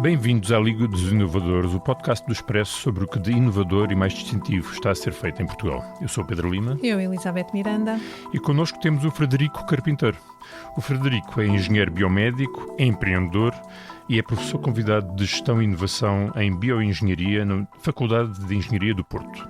Bem-vindos à Liga dos Inovadores, o podcast do Expresso sobre o que de inovador e mais distintivo está a ser feito em Portugal. Eu sou Pedro Lima. Eu, Elizabeth Miranda. E connosco temos o Frederico Carpinteiro. O Frederico é engenheiro biomédico, é empreendedor e é professor convidado de Gestão e Inovação em Bioengenharia na Faculdade de Engenharia do Porto.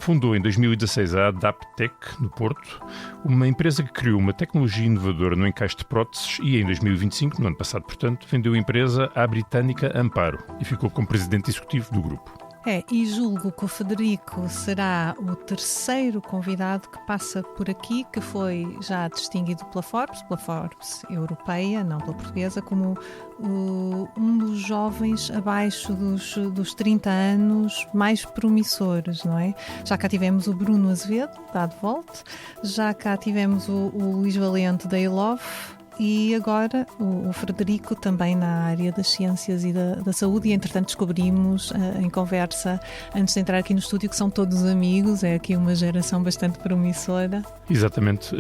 Fundou em 2016 a Adaptec, no Porto, uma empresa que criou uma tecnologia inovadora no encaixe de próteses e em 2025, no ano passado, portanto, vendeu a empresa à britânica Amparo e ficou como presidente executivo do grupo. E julgo que o Frederico será o terceiro convidado que passa por aqui, que foi já distinguido pela Forbes europeia, não pela portuguesa, como um dos jovens abaixo dos 30 anos mais promissores, não é? Já cá tivemos o Bruno Azevedo, da Advolt, já cá tivemos o Luís Valente, da Ilove, e agora o Frederico também na área das ciências e da saúde, e entretanto descobrimos em conversa antes de entrar aqui no estúdio que são todos amigos, é aqui uma geração bastante promissora. Exatamente.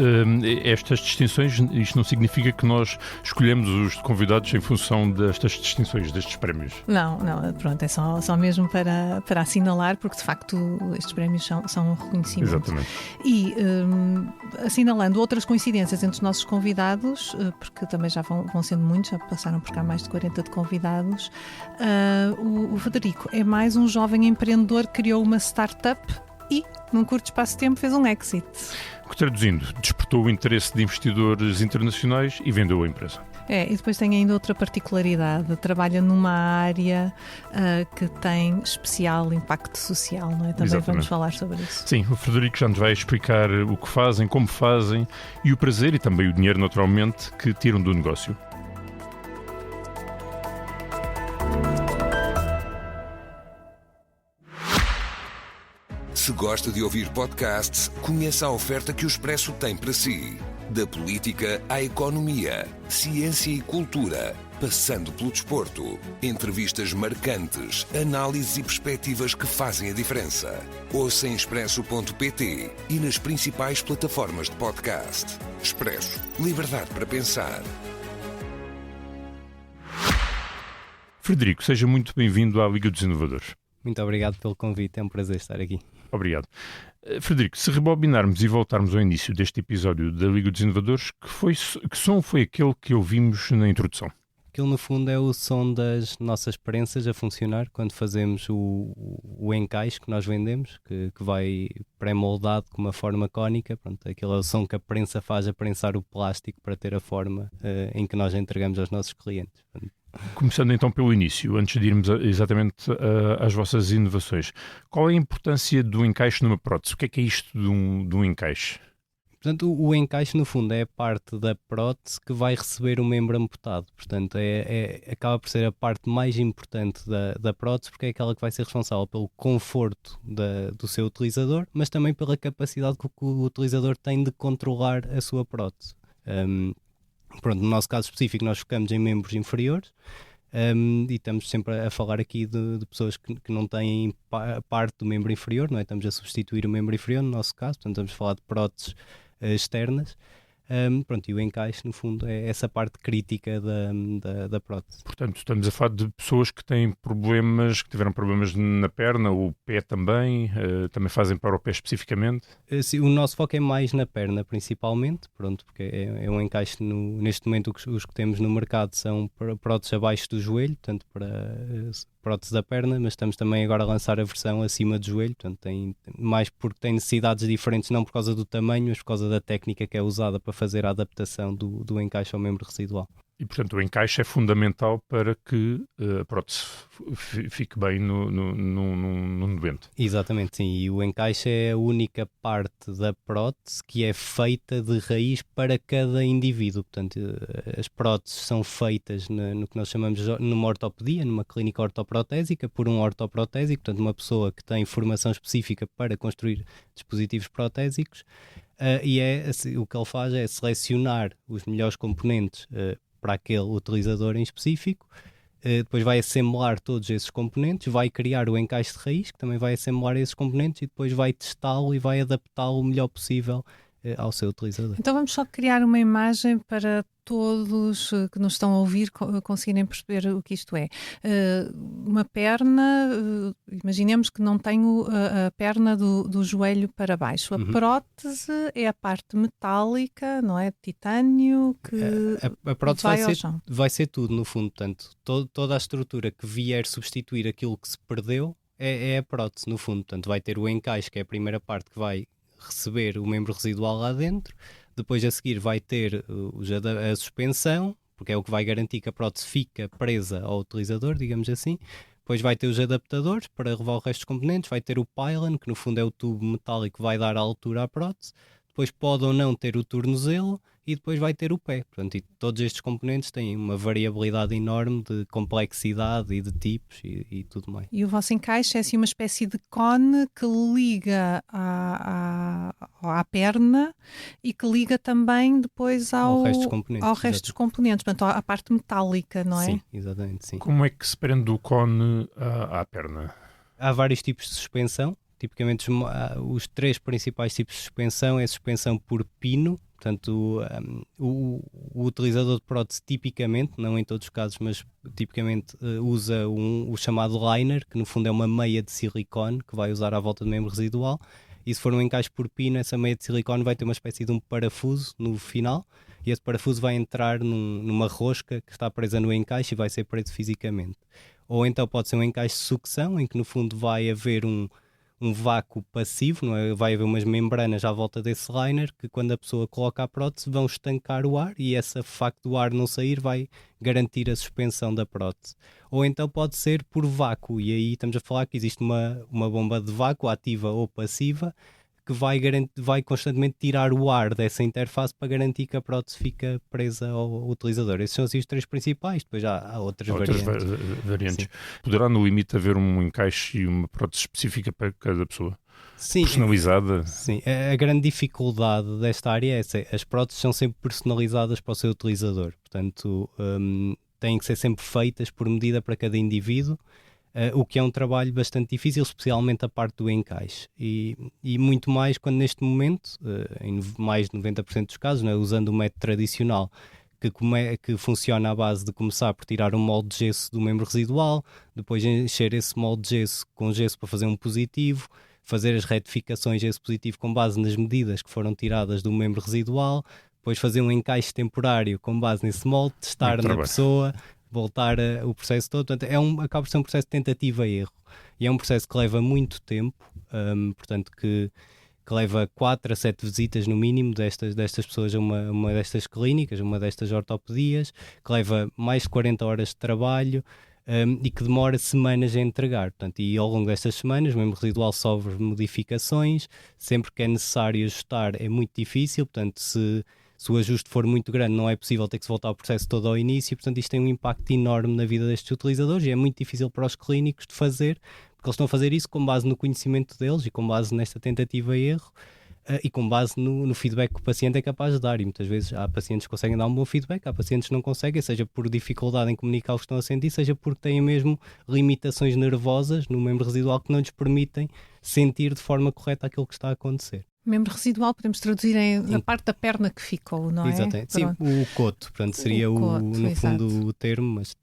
Estas distinções, isto não significa que nós escolhemos os convidados em função destas distinções, destes prémios. Não, pronto, é só mesmo para assinalar, porque de facto estes prémios são um reconhecimento. Exatamente. E assinalando outras coincidências entre os nossos convidados, porque também já vão sendo muitos, já passaram por cá mais de 40 de convidados. O Frederico é mais um jovem empreendedor que criou uma startup e, num curto espaço de tempo, fez um exit. Traduzindo, despertou o interesse de investidores internacionais e vendeu a empresa. E depois tem ainda outra particularidade, trabalha numa área que tem especial impacto social, não é? Também Exatamente. Vamos falar sobre isso. Sim, o Frederico já nos vai explicar o que fazem, como fazem e o prazer e também o dinheiro, naturalmente, que tiram do negócio. Se gosta de ouvir podcasts, conheça a oferta que o Expresso tem para si. Da política à economia, ciência e cultura, passando pelo desporto. Entrevistas marcantes, análises e perspectivas que fazem a diferença. Ouça em expresso.pt e nas principais plataformas de podcast. Expresso. Liberdade para pensar. Frederico, seja muito bem-vindo à Liga dos Inovadores. Muito obrigado pelo convite, é um prazer estar aqui. Obrigado. Frederico, se rebobinarmos e voltarmos ao início deste episódio da Liga dos Inovadores, que som foi aquele que ouvimos na introdução? Aquilo, no fundo, é o som das nossas prensas a funcionar quando fazemos o encaixe que nós vendemos, que vai pré-moldado com uma forma cónica. Pronto, aquele é o som que a prensa faz a prensar o plástico para ter a forma em que nós entregamos aos nossos clientes. Pronto. Começando então pelo início, antes de irmos exatamente às vossas inovações, qual é a importância do encaixe numa prótese? O que é isto de um encaixe? Portanto, o encaixe, no fundo, é a parte da prótese que vai receber o membro amputado. Portanto, acaba por ser a parte mais importante da prótese, porque é aquela que vai ser responsável pelo conforto do seu utilizador, mas também pela capacidade que o utilizador tem de controlar a sua prótese. Pronto, no nosso caso específico, nós focamos em membros inferiores e estamos sempre a falar aqui de pessoas que não têm parte do membro inferior, não é? Estamos a substituir o membro inferior, no nosso caso, portanto, estamos a falar de próteses externas. Pronto, e o encaixe, no fundo, é essa parte crítica da prótese. Portanto, estamos a falar de pessoas que têm problemas, que tiveram problemas na perna, o pé também fazem para o pé especificamente? Sim, o nosso foco é mais na perna, principalmente, pronto, porque é um encaixe, neste momento os que temos no mercado são próteses abaixo do joelho, tanto para prótese da perna, mas estamos também agora a lançar a versão acima do joelho, portanto mais porque tem necessidades diferentes, não por causa do tamanho, mas por causa da técnica que é usada para fazer a adaptação do encaixe ao membro residual. E, portanto, o encaixe é fundamental para que a prótese fique bem no doente. Exatamente, sim. E o encaixe é a única parte da prótese que é feita de raiz para cada indivíduo. Portanto, as próteses são feitas no que nós chamamos numa ortopedia, numa clínica ortoprotésica, por um ortoprotésico, portanto, uma pessoa que tem formação específica para construir dispositivos protésicos. O que ele faz é selecionar os melhores componentes para aquele utilizador em específico, depois vai assemblar todos esses componentes, vai criar o encaixe de raiz, que também vai assemblar esses componentes e depois vai testá-lo e vai adaptá-lo o melhor possível ao seu utilizador. Então vamos só criar uma imagem para todos que nos estão a ouvir conseguirem perceber o que isto é. Uma perna, imaginemos que não tenho a perna do joelho para baixo. A prótese é a parte metálica, não é? De titânio, que a prótese vai ao chão. vai ser tudo, no fundo. Portanto, toda a estrutura que vier substituir aquilo que se perdeu é a prótese, no fundo. Portanto, vai ter o encaixe, que é a primeira parte que vai receber o membro residual lá dentro. Depois a seguir vai ter a suspensão, porque é o que vai garantir que a prótese fica presa ao utilizador, digamos assim. Depois vai ter os adaptadores para levar o resto dos componentes. Vai ter o pylon, que no fundo é o tubo metálico que vai dar a altura à prótese. Depois pode ou não ter o tornozelo e depois vai ter o pé. Portanto, e todos estes componentes têm uma variabilidade enorme de complexidade e de tipos e tudo mais. E o vosso encaixe é assim uma espécie de cone que liga à perna e que liga também depois ao resto dos componentes, portanto à parte metálica, não é? Sim, exatamente, sim. Como é que se prende o cone à perna? Há vários tipos de suspensão. Tipicamente os 3 principais tipos de suspensão é a suspensão por pino. Portanto, o utilizador de prótese tipicamente, não em todos os casos, mas tipicamente usa o chamado liner, que no fundo é uma meia de silicone que vai usar à volta do membro residual. E se for um encaixe por pino, essa meia de silicone vai ter uma espécie de um parafuso no final, e esse parafuso vai entrar numa rosca que está presa no encaixe e vai ser preso fisicamente. Ou então pode ser um encaixe de sucção, em que no fundo vai haver um vácuo passivo, não é? Vai haver umas membranas à volta desse liner que quando a pessoa coloca a prótese vão estancar o ar e esse facto do ar não sair vai garantir a suspensão da prótese. Ou então pode ser por vácuo, e aí estamos a falar que existe uma bomba de vácuo ativa ou passiva que vai constantemente tirar o ar dessa interface para garantir que a prótese fica presa ao utilizador. Esses são assim os 3 principais, depois há outras variantes. Poderá no limite haver um encaixe e uma prótese específica para cada pessoa? Sim, personalizada? Sim, a grande dificuldade desta área é essa. As próteses são sempre personalizadas para o seu utilizador, portanto têm que ser sempre feitas por medida para cada indivíduo. O que é um trabalho bastante difícil, especialmente a parte do encaixe. E muito mais quando neste momento, em mais de 90% dos casos, né, usando o método tradicional, que funciona à base de começar por tirar um molde de gesso do membro residual, depois encher esse molde de gesso com gesso para fazer um positivo, fazer as retificações desse positivo com base nas medidas que foram tiradas do membro residual, depois fazer um encaixe temporário com base nesse molde, testar na pessoa, voltar o processo todo. Portanto, acaba por ser um processo de tentativa e erro. E é um processo que leva muito tempo, portanto, que leva 4 a 7 visitas no mínimo destas pessoas a uma destas clínicas, uma destas ortopedias, que leva mais de 40 horas de trabalho e que demora semanas a entregar. Portanto, e ao longo destas semanas, o membro residual sofre modificações, sempre que é necessário ajustar é muito difícil, portanto, se o ajuste for muito grande, não é possível ter que se voltar ao processo todo ao início, portanto isto tem um impacto enorme na vida destes utilizadores e é muito difícil para os clínicos de fazer, porque eles estão a fazer isso com base no conhecimento deles e com base nesta tentativa e erro e com base no feedback que o paciente é capaz de dar, e muitas vezes há pacientes que conseguem dar um bom feedback, há pacientes que não conseguem, seja por dificuldade em comunicar o que estão a sentir, seja porque têm mesmo limitações nervosas no membro residual que não lhes permitem sentir de forma correta aquilo que está a acontecer. Membro residual podemos traduzir em a parte da perna que ficou, não é? Exatamente. Sim, o coto, portanto seria no fundo o termo, mas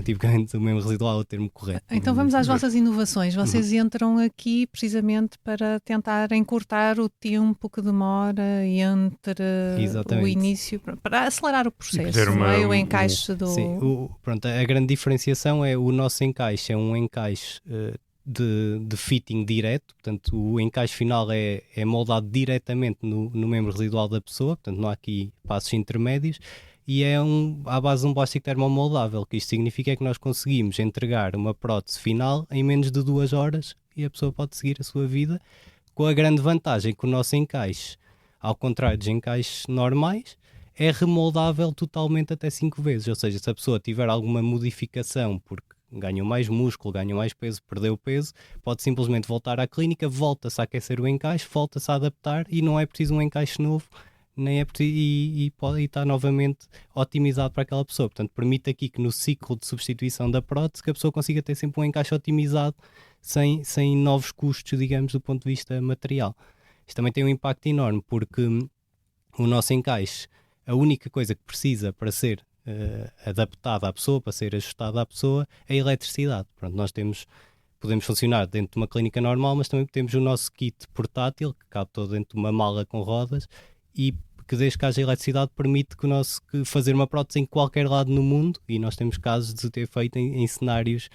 tipicamente o membro residual é o termo correto. Então vamos às vossas inovações. Vocês entram aqui precisamente para tentar encurtar o tempo que demora entre o início, para acelerar o processo, não é? O encaixe do... Sim, pronto, a grande diferenciação é o nosso encaixe, é um encaixe de fitting direto, portanto o encaixe final é moldado diretamente no membro residual da pessoa, portanto não há aqui passos intermédios e é à base de um plástico termomoldável, que isto significa que nós conseguimos entregar uma prótese final em menos de 2 horas e a pessoa pode seguir a sua vida, com a grande vantagem que o nosso encaixe, ao contrário dos encaixes normais, é remoldável totalmente até 5 vezes, ou seja, se a pessoa tiver alguma modificação porque ganhou mais músculo, ganhou mais peso, perdeu peso, pode simplesmente voltar à clínica, volta-se a aquecer o encaixe, volta-se a adaptar e não é preciso um encaixe novo, nem é preciso, e está novamente otimizado para aquela pessoa. Portanto, permite aqui que no ciclo de substituição da prótese que a pessoa consiga ter sempre um encaixe otimizado sem novos custos, digamos, do ponto de vista material. Isto também tem um impacto enorme porque o nosso encaixe, a única coisa que precisa para ser adaptada à pessoa, para ser ajustada à pessoa, é a eletricidade. Pronto, podemos funcionar dentro de uma clínica normal, mas também temos o nosso kit portátil, que cabe todo dentro de uma mala com rodas, e que desde que haja eletricidade permite que fazer uma prótese em qualquer lado no mundo, e nós temos casos de ter feito em cenários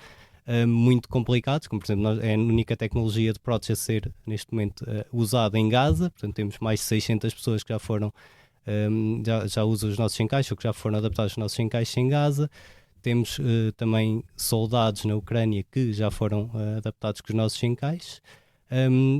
muito complicados, como por exemplo é a única tecnologia de prótese a ser neste momento usada em Gaza. Portanto temos mais de 600 pessoas que já foram já usam os nossos encaixes, ou que já foram adaptados aos nossos encaixes em Gaza. Temos também soldados na Ucrânia que já foram adaptados com os nossos encaixes.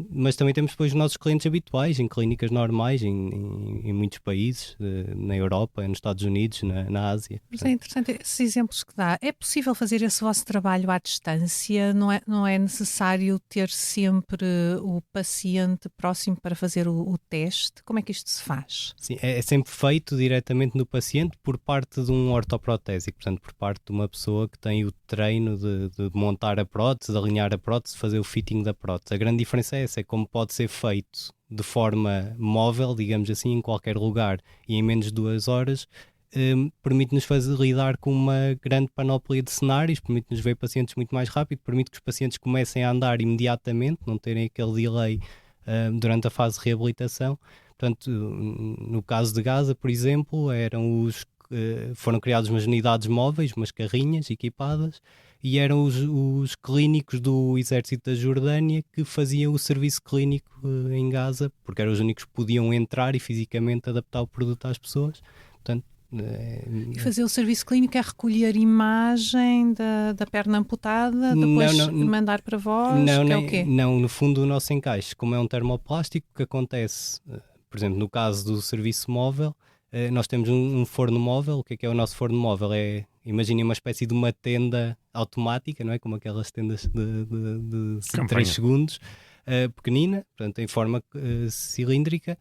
Mas também temos depois os nossos clientes habituais em clínicas normais em muitos países, na Europa, nos Estados Unidos, na Ásia. Mas é interessante esses exemplos que dá. É possível fazer esse vosso trabalho à distância? Não é necessário ter sempre o paciente próximo para fazer o teste? Como é que isto se faz? Sim, é sempre feito diretamente no paciente por parte de um ortoprotésico, portanto por parte de uma pessoa que tem o treino de montar a prótese, de alinhar a prótese, de fazer o fitting da prótese. A grande diferença é essa, é como pode ser feito de forma móvel, digamos assim, em qualquer lugar e em menos de 2 horas, permite-nos lidar com uma grande panóplia de cenários, permite-nos ver pacientes muito mais rápido, permite que os pacientes comecem a andar imediatamente, não terem aquele delay durante a fase de reabilitação. Portanto, no caso de Gaza, por exemplo, foram criadas umas unidades móveis, umas carrinhas equipadas, e eram os clínicos do exército da Jordânia que faziam o serviço clínico em Gaza, porque eram os únicos que podiam entrar e fisicamente adaptar o produto às pessoas. Portanto, e fazer o serviço clínico é recolher imagem da perna amputada, depois mandar para vós? É o quê? Não, no fundo o nosso encaixe, como é um termoplástico, que acontece, por exemplo, no caso do serviço móvel, nós temos um forno móvel. O que é o nosso forno móvel? Imaginem uma espécie de uma tenda automática, não é? Como aquelas tendas de 3 segundos, pequenina, portanto em forma cilíndrica.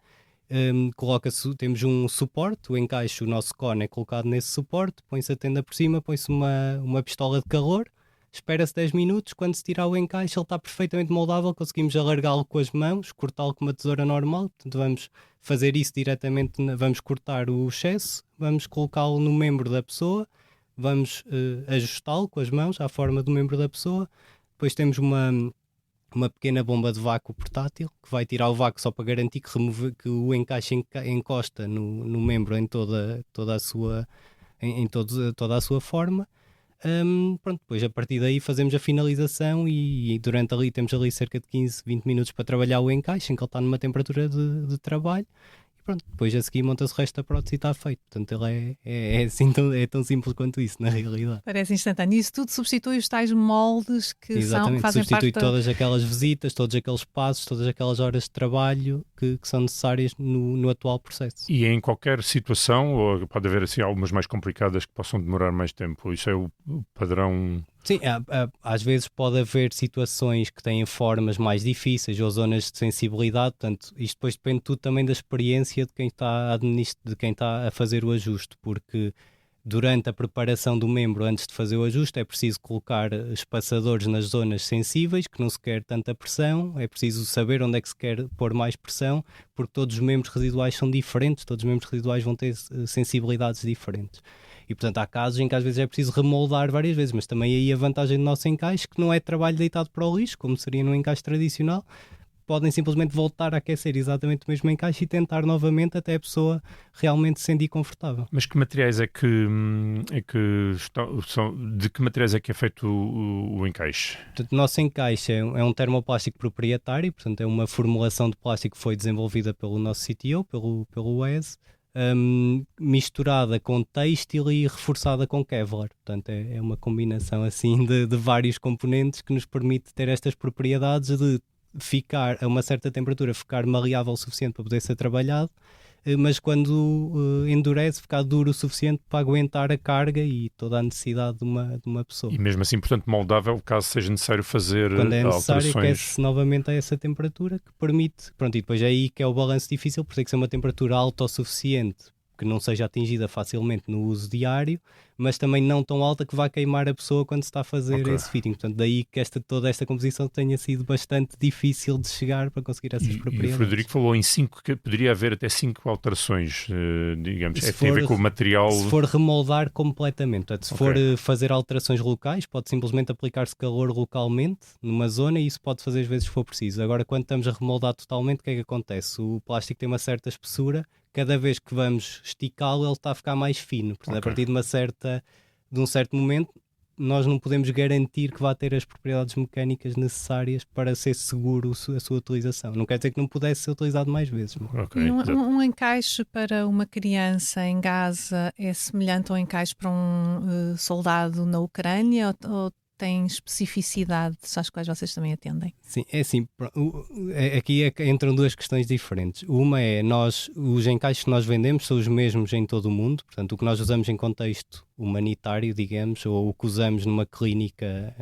Temos um suporte, o encaixe, o nosso cone é colocado nesse suporte, põe-se a tenda por cima, põe-se uma pistola de calor, espera-se 10 minutos, quando se tirar o encaixe ele está perfeitamente moldável, conseguimos alargá-lo com as mãos, cortá-lo com uma tesoura normal. Portanto vamos fazer isso diretamente, vamos cortar o excesso, vamos colocá-lo no membro da pessoa, vamos ajustá-lo com as mãos à forma do membro da pessoa. Depois temos uma pequena bomba de vácuo portátil que vai tirar o vácuo só para garantir que o encaixe encosta no membro em toda a sua forma. Pronto, depois a partir daí fazemos a finalização e durante ali temos ali cerca de 15, 20 minutos para trabalhar o encaixe, em que ele está numa temperatura de trabalho. Pronto, depois a seguir monta-se o resto da prótese e está feito. Portanto, ele é tão simples quanto isso, na realidade. Parece instantâneo. Isso tudo substitui os tais moldes que Exatamente, fazem substitui parte todas aquelas visitas, todos aqueles passos, todas aquelas horas de trabalho que são necessárias no atual processo. E em qualquer situação, ou pode haver assim algumas mais complicadas que possam demorar mais tempo? Isso é o padrão... Sim, às vezes pode haver situações que têm formas mais difíceis ou zonas de sensibilidade. Portanto, isto depois depende tudo também da experiência de quem está a fazer o ajuste, porque durante a preparação do membro, antes de fazer o ajuste, é preciso colocar espaçadores nas zonas sensíveis, que não se quer tanta pressão, é preciso saber onde é que se quer pôr mais pressão, porque todos os membros residuais são diferentes, todos os membros residuais vão ter sensibilidades diferentes. E, portanto, há casos em que às vezes é preciso remoldar várias vezes, mas também aí a vantagem do nosso encaixe, que não é trabalho deitado para o lixo, como seria no encaixe tradicional. Podem simplesmente voltar a aquecer exatamente o mesmo encaixe e tentar novamente até a pessoa realmente se sentir confortável. Mas que materiais de que materiais é que é feito o encaixe? Portanto, o nosso encaixe é um termoplástico proprietário, portanto é uma formulação de plástico que foi desenvolvida pelo nosso CTO, pelo Wes, misturada com têxtil e reforçada com Kevlar. Portanto é uma combinação assim de vários componentes que nos permite ter estas propriedades de ficar a uma certa temperatura, ficar maleável o suficiente para poder ser trabalhado, mas quando endurece, ficar duro o suficiente para aguentar a carga e toda a necessidade de uma pessoa. E mesmo assim, portanto, moldável, caso seja necessário fazer quando é necessário, alterações. Aquece novamente a essa temperatura que permite, pronto, e depois é aí que é o balanço difícil, porque tem que ser uma temperatura alta o suficiente que não seja atingida facilmente no uso diário, mas também não tão alta que vá queimar a pessoa quando se está a fazer esse fitting. Portanto, daí que toda esta composição tenha sido bastante difícil de chegar para conseguir essas propriedades. E o Frederico falou em 5, que poderia haver até 5 alterações, digamos, tem a ver com o material. Se for remoldar completamente, portanto, se for fazer alterações locais, pode simplesmente aplicar-se calor localmente numa zona e isso pode fazer às vezes se for preciso. Agora, quando estamos a remoldar totalmente, o que é que acontece? O plástico tem uma certa espessura, cada vez que vamos esticá-lo ele está a ficar mais fino, portanto a partir de um certo momento nós não podemos garantir que vá ter as propriedades mecânicas necessárias para ser seguro a sua utilização. Não quer dizer que não pudesse ser utilizado mais vezes. Um encaixe para uma criança em Gaza é semelhante ao encaixe para um soldado na Ucrânia ou tem especificidades às quais vocês também atendem? Sim, é assim, aqui entram duas questões diferentes. Uma é, os encaixes que nós vendemos são os mesmos em todo o mundo, portanto o que nós usamos em contexto humanitário, digamos, ou o que usamos numa clínica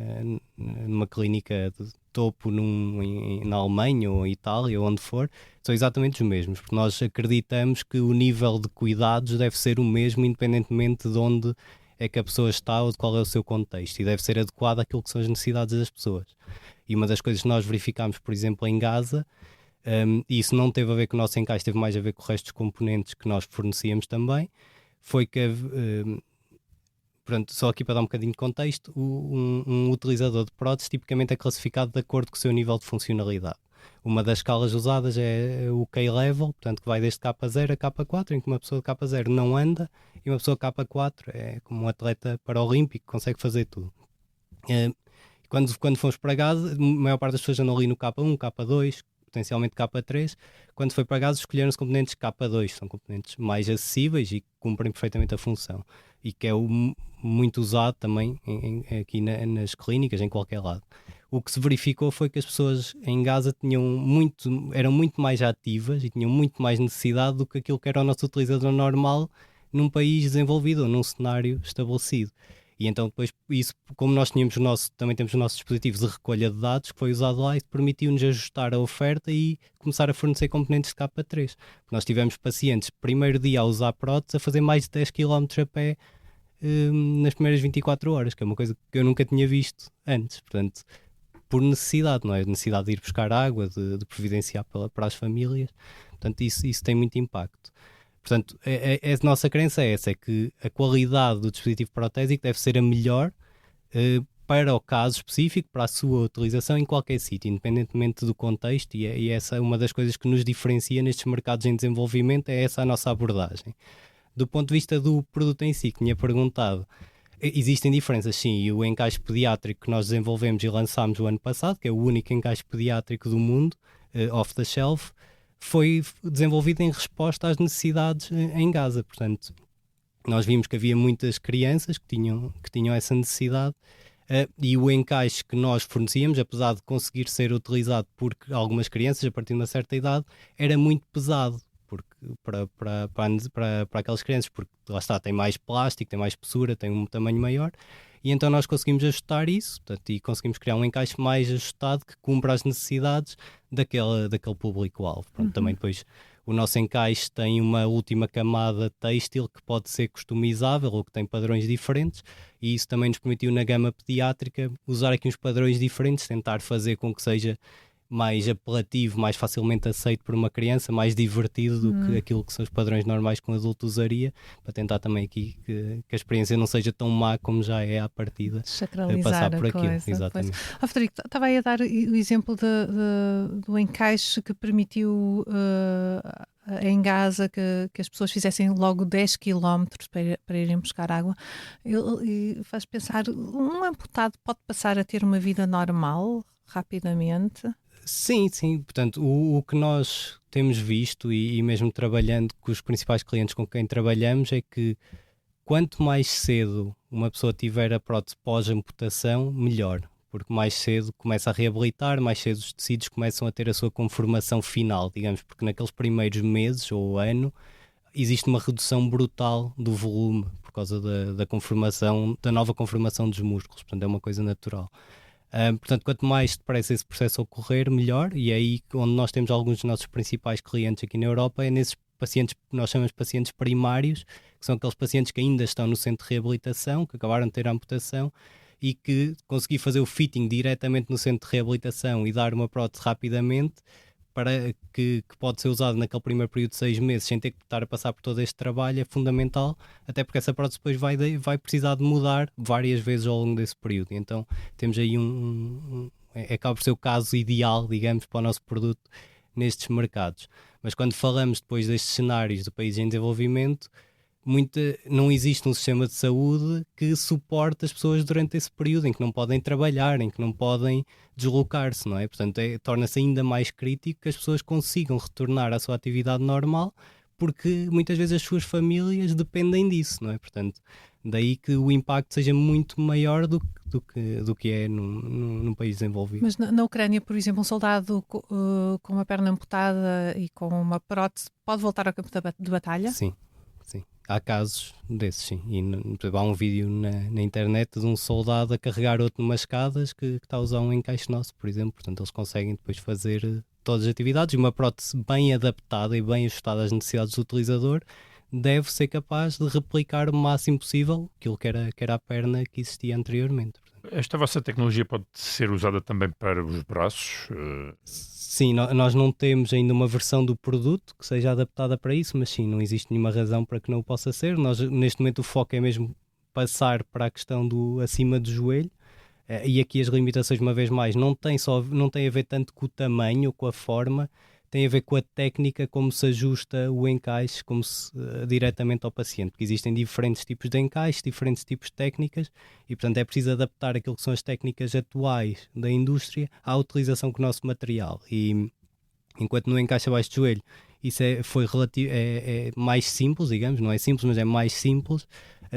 de topo na Alemanha ou em Itália ou onde for, são exatamente os mesmos, porque nós acreditamos que o nível de cuidados deve ser o mesmo independentemente de onde é que a pessoa está ou de qual é o seu contexto e deve ser adequado àquilo que são as necessidades das pessoas. E uma das coisas que nós verificámos, por exemplo, em Gaza, e isso não teve a ver com o nosso encaixe, teve mais a ver com o resto dos componentes que nós fornecíamos também, foi que, pronto, só aqui para dar um bocadinho de contexto, um utilizador de prótese tipicamente é classificado de acordo com o seu nível de funcionalidade. Uma das escalas usadas é o K-Level, portanto que vai desde K0 a K4, em que uma pessoa de K0 não anda e uma pessoa de K4 é como um atleta paralímpico, consegue fazer tudo. Quando fomos para Gaza, a maior parte das pessoas andam ali no K1, K2, potencialmente K3. Quando foi para Gaza, escolheram os componentes K2, são componentes mais acessíveis e cumprem perfeitamente a função. E que é muito usado também aqui nas clínicas, em qualquer lado. O que se verificou foi que as pessoas em Gaza eram muito mais ativas e tinham muito mais necessidade do que aquilo que era o nosso utilizador normal num país desenvolvido ou num cenário estabelecido. E então depois isso, como nós também temos os nossos dispositivos de recolha de dados que foi usado lá e permitiu-nos ajustar a oferta e começar a fornecer componentes de K3. Porque nós tivemos pacientes, primeiro dia a usar prótese, a fazer mais de 10 km a pé nas primeiras 24 horas, que é uma coisa que eu nunca tinha visto antes. Portanto, por necessidade, não é? Necessidade de ir buscar água, de providenciar para as famílias. Portanto, isso tem muito impacto. Portanto, a nossa crença é essa, é que a qualidade do dispositivo protésico deve ser a melhor para o caso específico, para a sua utilização em qualquer sítio, independentemente do contexto, e essa é uma das coisas que nos diferencia nestes mercados em desenvolvimento, é essa a nossa abordagem. Do ponto de vista do produto em si, que tinha perguntado, existem diferenças, sim, e o encaixe pediátrico que nós desenvolvemos e lançámos o ano passado, que é o único encaixe pediátrico do mundo, off the shelf, foi desenvolvido em resposta às necessidades em Gaza. Portanto, nós vimos que havia muitas crianças que tinham essa necessidade e o encaixe que nós fornecíamos, apesar de conseguir ser utilizado por algumas crianças a partir de uma certa idade, era muito pesado para aquelas crianças, porque lá está, tem mais plástico, tem mais espessura, tem um tamanho maior. E então nós conseguimos ajustar isso, portanto, e conseguimos criar um encaixe mais ajustado que cumpra as necessidades daquele público-alvo. Também depois o nosso encaixe tem uma última camada têxtil que pode ser customizável ou que tem padrões diferentes, e isso também nos permitiu na gama pediátrica usar aqui uns padrões diferentes, tentar fazer com que seja mais apelativo, mais facilmente aceito por uma criança, mais divertido do que aquilo que são os padrões normais que um adulto usaria, para tentar também aqui que a experiência não seja tão má como já é à partida, passar por aquilo. Exatamente. Frederico, estava aí a dar o exemplo do encaixe que permitiu em Gaza que as pessoas fizessem logo 10 km para irem buscar água. E faz pensar, um amputado pode passar a ter uma vida normal rapidamente? Sim. Portanto, o que nós temos visto e mesmo trabalhando com os principais clientes com quem trabalhamos é que quanto mais cedo uma pessoa tiver a prótese pós-amputação, melhor. Porque mais cedo começa a reabilitar, mais cedo os tecidos começam a ter a sua conformação final, digamos, porque naqueles primeiros meses ou ano existe uma redução brutal do volume por causa da nova conformação dos músculos, portanto é uma coisa natural. Portanto, quanto mais depressa esse processo ocorrer, melhor, e é aí onde nós temos alguns dos nossos principais clientes aqui na Europa, é nesses pacientes, nós chamamos de pacientes primários, que são aqueles pacientes que ainda estão no centro de reabilitação, que acabaram de ter a amputação e que conseguir fazer o fitting diretamente no centro de reabilitação e dar uma prótese rapidamente, para que pode ser usado naquele primeiro período de 6 meses sem ter que estar a passar por todo este trabalho, é fundamental, até porque essa prótese depois vai precisar de mudar várias vezes ao longo desse período. Então temos aí acaba por ser o caso ideal, digamos, para o nosso produto nestes mercados. Mas quando falamos depois destes cenários do país em desenvolvimento, não existe um sistema de saúde que suporte as pessoas durante esse período em que não podem trabalhar, em que não podem deslocar-se, não é? Portanto, torna-se ainda mais crítico que as pessoas consigam retornar à sua atividade normal, porque muitas vezes as suas famílias dependem disso, não é? Portanto, daí que o impacto seja muito maior do que é num país desenvolvido. Mas na Ucrânia, por exemplo, um soldado com uma perna amputada e com uma prótese pode voltar ao campo de batalha? Sim. Há casos desses, sim. E há um vídeo na internet de um soldado a carregar outro numas escadas que está a usar um encaixe nosso, por exemplo. Portanto, eles conseguem depois fazer todas as atividades, e uma prótese bem adaptada e bem ajustada às necessidades do utilizador deve ser capaz de replicar o máximo possível aquilo que era a perna que existia anteriormente. Esta vossa tecnologia pode ser usada também para os braços? Sim, nós não temos ainda uma versão do produto que seja adaptada para isso, mas sim, não existe nenhuma razão para que não o possa ser. Nós, neste momento, o foco é mesmo passar para a questão do acima do joelho, e aqui as limitações, uma vez mais, não tem a ver tanto com o tamanho ou com a forma, tem a ver com a técnica, como se ajusta o encaixe diretamente ao paciente, porque existem diferentes tipos de encaixe, diferentes tipos de técnicas, e portanto é preciso adaptar aquilo que são as técnicas atuais da indústria à utilização com o nosso material. E enquanto no encaixe abaixo do joelho isso é mais simples, digamos, não é simples, mas é mais simples,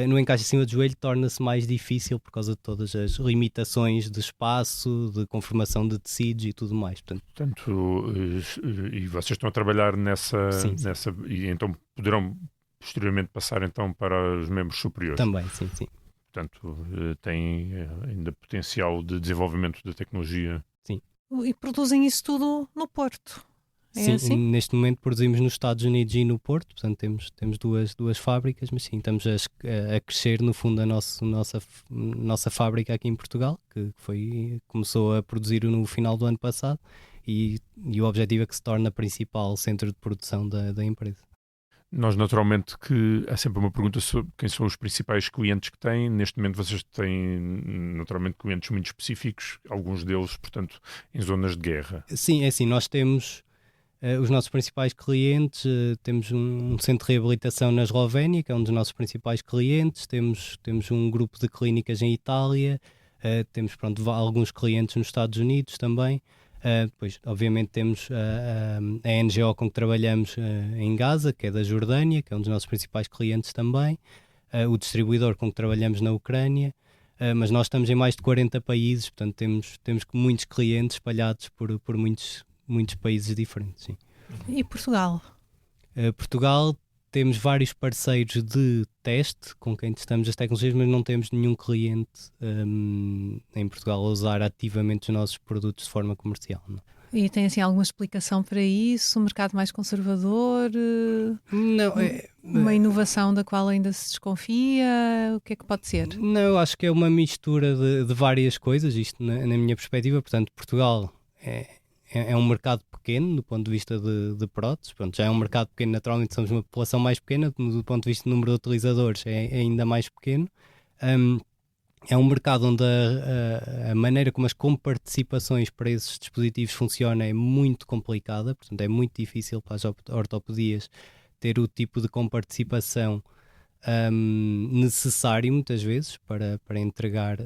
no encaixe acima do joelho torna-se mais difícil por causa de todas as limitações de espaço, de conformação de tecidos e tudo mais. Portanto, e vocês estão a trabalhar nessa, sim. E então poderão posteriormente passar então para os membros superiores. Também, sim. Portanto, tem ainda potencial de desenvolvimento da tecnologia. Sim. E produzem isso tudo no Porto? Sim, assim? Neste momento produzimos nos Estados Unidos e no Porto, portanto temos duas fábricas, mas sim, estamos a crescer no fundo a nossa fábrica aqui em Portugal, que começou a produzir no final do ano passado, e o objetivo é que se torne a principal centro de produção da empresa. Nós, naturalmente, que há sempre uma pergunta sobre quem são os principais clientes que têm. Neste momento vocês têm, naturalmente, clientes muito específicos, alguns deles, portanto, em zonas de guerra. Sim, é assim, nós temos os nossos principais clientes, temos um centro de reabilitação na Eslovénia, que é um dos nossos principais clientes, temos um grupo de clínicas em Itália, temos alguns clientes nos Estados Unidos também. Depois, obviamente, temos a NGO com que trabalhamos em Gaza, que é da Jordânia, que é um dos nossos principais clientes também, o distribuidor com que trabalhamos na Ucrânia, mas nós estamos em mais de 40 países, portanto temos muitos clientes espalhados por muitos países diferentes. Sim. E Portugal? Portugal, temos vários parceiros de teste com quem testamos as tecnologias, mas não temos nenhum cliente em Portugal a usar ativamente os nossos produtos de forma comercial. Não. E tem assim alguma explicação para isso? Um mercado mais conservador? Não, uma inovação da qual ainda se desconfia? O que é que pode ser? Não, eu acho que é uma mistura de várias coisas, isto na minha perspectiva. Portanto, Portugal é um mercado pequeno do ponto de vista de próteses. Pronto, já é um mercado pequeno, naturalmente somos uma população mais pequena, do ponto de vista do número de utilizadores é ainda mais pequeno. É um mercado onde a maneira como as comparticipações para esses dispositivos funciona é muito complicada, portanto é muito difícil para as ortopedias ter o tipo de comparticipação necessário muitas vezes para entregar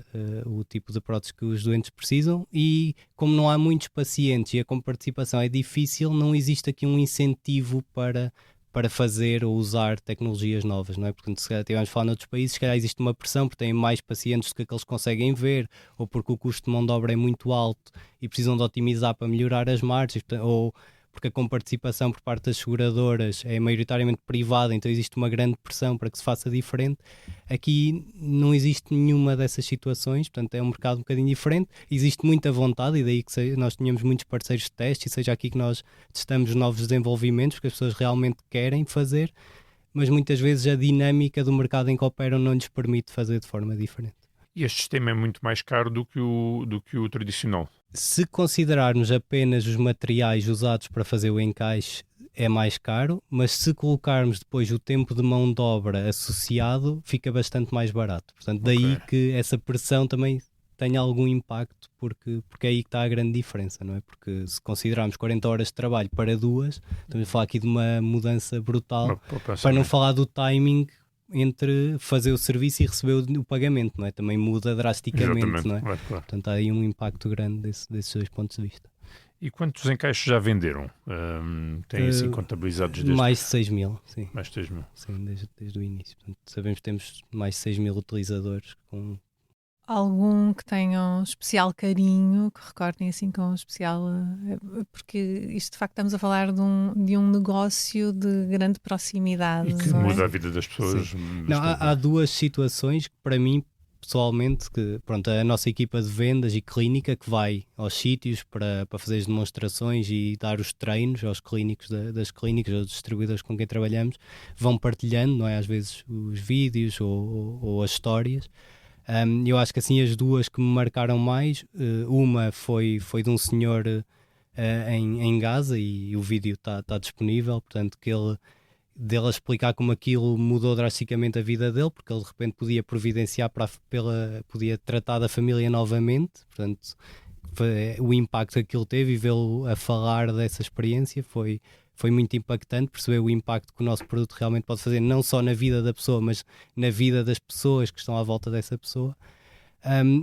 o tipo de próteses que os doentes precisam, e como não há muitos pacientes e a comparticipação é difícil, não existe aqui um incentivo para fazer ou usar tecnologias novas, não é? Portanto, se calhar estivermos a falar noutros países, se calhar existe uma pressão porque têm mais pacientes do que aqueles conseguem ver, ou porque o custo de mão de obra é muito alto e precisam de otimizar para melhorar as margens, ou porque a comparticipação por parte das seguradoras é maioritariamente privada, então existe uma grande pressão para que se faça diferente. Aqui não existe nenhuma dessas situações, portanto é um mercado um bocadinho diferente, existe muita vontade e daí que nós tínhamos muitos parceiros de teste e seja aqui que nós testamos novos desenvolvimentos, porque as pessoas realmente querem fazer, mas muitas vezes a dinâmica do mercado em que operam não lhes permite fazer de forma diferente. E este sistema é muito mais caro do que o tradicional. Se considerarmos apenas os materiais usados para fazer o encaixe, é mais caro, mas se colocarmos depois o tempo de mão de obra associado, fica bastante mais barato. Portanto, daí que essa pressão também tenha algum impacto, porque é aí que está a grande diferença, não é? Porque se considerarmos 40 horas de trabalho para 2, estamos a falar aqui de uma mudança brutal, para não falar do timing entre fazer o serviço e receber o pagamento, não é? Também muda drasticamente. Exatamente. Não é? Claro. Portanto, há aí um impacto grande desses dois pontos de vista. E quantos encaixes já venderam? Têm assim contabilizados desde... Mais de 6 mil, sim. Mais de 6 mil. Sim, desde o início. Portanto, sabemos que temos mais de 6 mil utilizadores com... Algum que tenham especial carinho, que recordem assim com especial... Porque isto de facto estamos a falar de um negócio de grande proximidade. E que muda a vida das pessoas. Não, há duas situações que para mim, pessoalmente, que pronto, a nossa equipa de vendas e clínica que vai aos sítios para fazer as demonstrações e dar os treinos aos clínicos das clínicas, aos distribuidores com quem trabalhamos, vão partilhando, não é? Às vezes os vídeos ou as histórias. Eu acho que assim as duas que me marcaram mais, uma foi de um senhor em Gaza e o vídeo está disponível, portanto que dele a explicar como aquilo mudou drasticamente a vida dele, porque ele de repente podia providenciar podia tratar da família novamente, portanto o impacto que aquilo teve e vê-lo a falar dessa experiência foi muito impactante, perceber o impacto que o nosso produto realmente pode fazer, não só na vida da pessoa, mas na vida das pessoas que estão à volta dessa pessoa.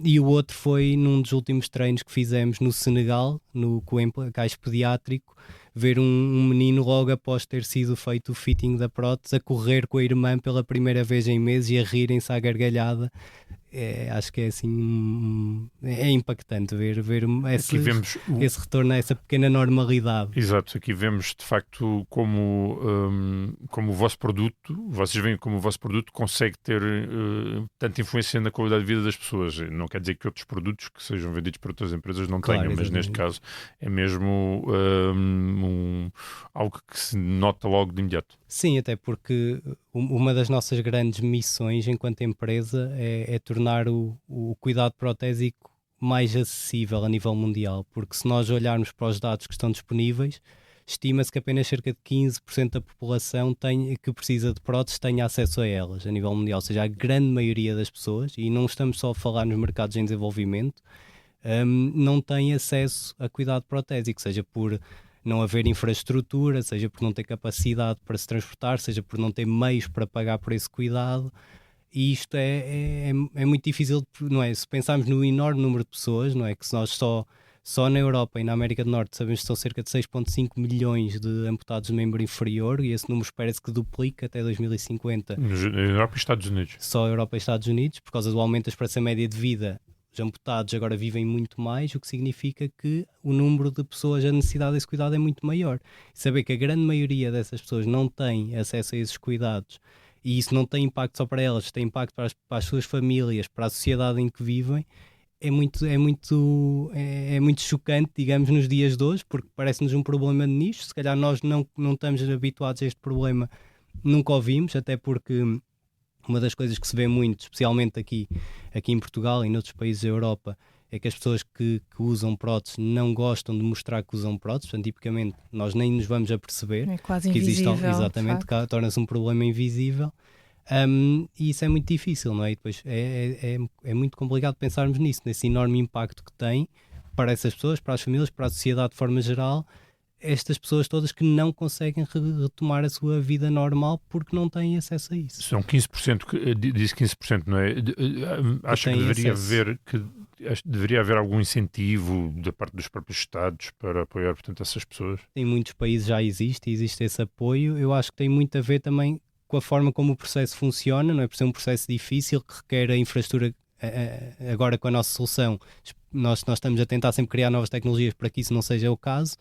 E o outro foi num dos últimos treinos que fizemos no Senegal, com o encaixe pediátrico, ver um menino logo após ter sido feito o fitting da prótese a correr com a irmã pela primeira vez em meses e a rirem-se à gargalhada. Acho que é assim, é impactante ver esse retorno a essa pequena normalidade. Exato, aqui vemos de facto como o vosso produto, vocês veem como o vosso produto consegue ter tanta influência na qualidade de vida das pessoas. Não quer dizer que outros produtos que sejam vendidos por outras empresas não tenham, mas exatamente. Neste caso é mesmo algo que se nota logo de imediato. Sim, até porque uma das nossas grandes missões enquanto empresa é tornar o cuidado protésico mais acessível a nível mundial, porque se nós olharmos para os dados que estão disponíveis, estima-se que apenas cerca de 15% da população que precisa de próteses tenha acesso a elas a nível mundial, ou seja, a grande maioria das pessoas, e não estamos só a falar nos mercados em desenvolvimento, não tem acesso a cuidado protésico, seja por não haver infraestrutura, seja por não ter capacidade para se transportar, seja por não ter meios para pagar por esse cuidado. E isto é muito difícil, não é? Se pensarmos no enorme número de pessoas, não é? Que se nós só na Europa e na América do Norte sabemos que são cerca de 6,5 milhões de amputados de membro inferior, e esse número parece que duplica até 2050. Na Europa e Estados Unidos. Só Europa e Estados Unidos, por causa do aumento da esperança média de vida. Os amputados agora vivem muito mais, o que significa que o número de pessoas a necessidade desse cuidado é muito maior. Saber que a grande maioria dessas pessoas não tem acesso a esses cuidados, e isso não tem impacto só para elas, tem impacto para as suas famílias, para a sociedade em que vivem, é muito chocante, digamos, nos dias de hoje, porque parece-nos um problema de nicho. Se calhar nós não estamos habituados a este problema, nunca o vimos, até porque uma das coisas que se vê muito, especialmente aqui em Portugal e noutros países da Europa, é que as pessoas que usam próteses não gostam de mostrar que usam próteses, portanto, tipicamente nós nem nos vamos a perceber. É quase invisível. Exatamente, torna-se um problema invisível, e isso é muito difícil, não é? E depois é muito complicado pensarmos nisso, nesse enorme impacto que tem para essas pessoas, para as famílias, para a sociedade de forma geral, estas pessoas todas que não conseguem retomar a sua vida normal porque não têm acesso a isso. São 15%, disse 15%, não é? Acho que deveria haver algum incentivo da parte dos próprios Estados para apoiar, portanto, essas pessoas? Em muitos países já existe esse apoio. Eu acho que tem muito a ver também com a forma como o processo funciona, não é? Por ser um processo difícil que requer a infraestrutura. Agora com a nossa solução nós estamos a tentar sempre criar novas tecnologias para que isso não seja o caso,